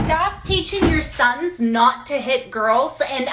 Stop teaching your sons not to hit girls and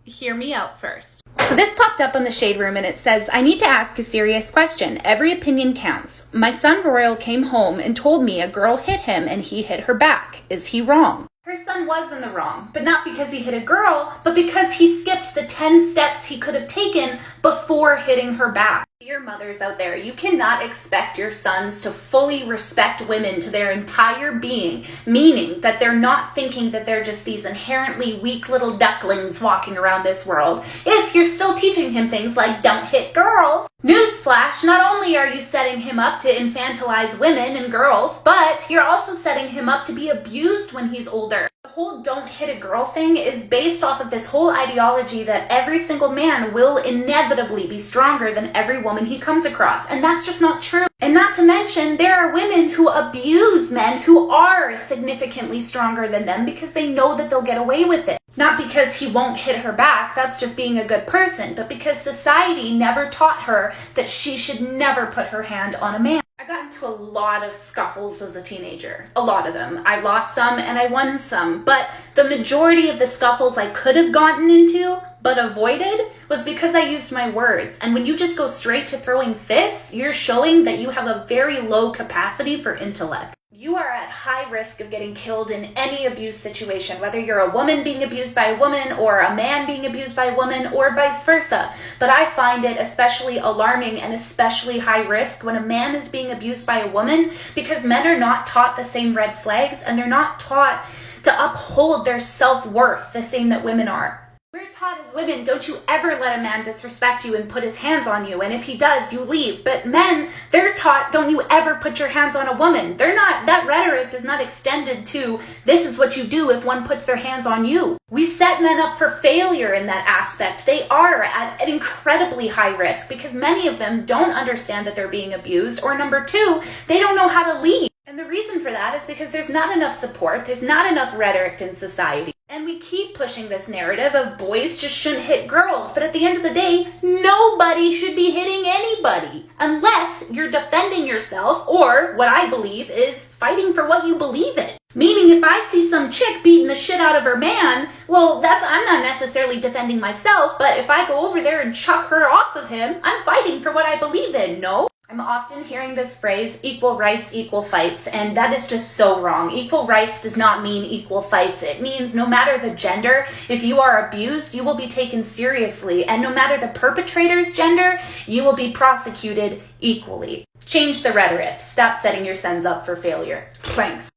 hear me out first. So this popped up on the Shade Room and it says, I need to ask a serious question. Every opinion counts. My son Royal came home and told me a girl hit him and he hit her back. Is he wrong? Her son was in the wrong, but not because he hit a girl, but because he skipped the 10 steps he could have taken before hitting her back. Dear mothers out there, you cannot expect your sons to fully respect women to their entire being, meaning that they're not thinking that they're just these inherently weak little ducklings walking around this world, if you're still teaching him things like don't hit girls. Newsflash, not only are you setting him up to infantilize women and girls, but you're also setting him up to be abused when he's older. The whole don't hit a girl thing is based off of this whole ideology that every single man will inevitably be stronger than every woman he comes across, and that's just not true. And not to mention, there are women who abuse men who are significantly stronger than them because they know that they'll get away with it. Not because he won't hit her back, that's just being a good person, but because society never taught her that she should never put her hand on a man. I got into a lot of scuffles as a teenager. A lot of them. I lost some and I won some, but the majority of the scuffles I could have gotten into but avoided was because I used my words. And when you just go straight to throwing fists, you're showing that you have a very low capacity for intellect. You are at high risk of getting killed in any abuse situation, whether you're a woman being abused by a woman or a man being abused by a woman or vice versa. But I find it especially alarming and especially high risk when a man is being abused by a woman because men are not taught the same red flags and they're not taught to uphold their self-worth the same that women are. We're taught as women, don't you ever let a man disrespect you and put his hands on you, and if he does, you leave. But men, they're taught, don't you ever put your hands on a woman. That rhetoric is not extended to, this is what you do if one puts their hands on you. We set men up for failure in that aspect. They are at an incredibly high risk because many of them don't understand that they're being abused, or number two, they don't know how to lead. And the reason for that is because there's not enough support, there's not enough rhetoric in society. And we keep pushing this narrative of boys just shouldn't hit girls, but at the end of the day, nobody should be hitting anybody unless you're defending yourself or, what I believe, is fighting for what you believe in. Meaning if I see some chick beating the shit out of her man, well, I'm not necessarily defending myself, but if I go over there and chuck her off of him, I'm fighting for what I believe in, no? I'm often hearing this phrase, equal rights, equal fights, and that is just so wrong. Equal rights does not mean equal fights. It means no matter the gender, if you are abused, you will be taken seriously, and no matter the perpetrator's gender, you will be prosecuted equally. Change the rhetoric. Stop setting your sons up for failure. Thanks.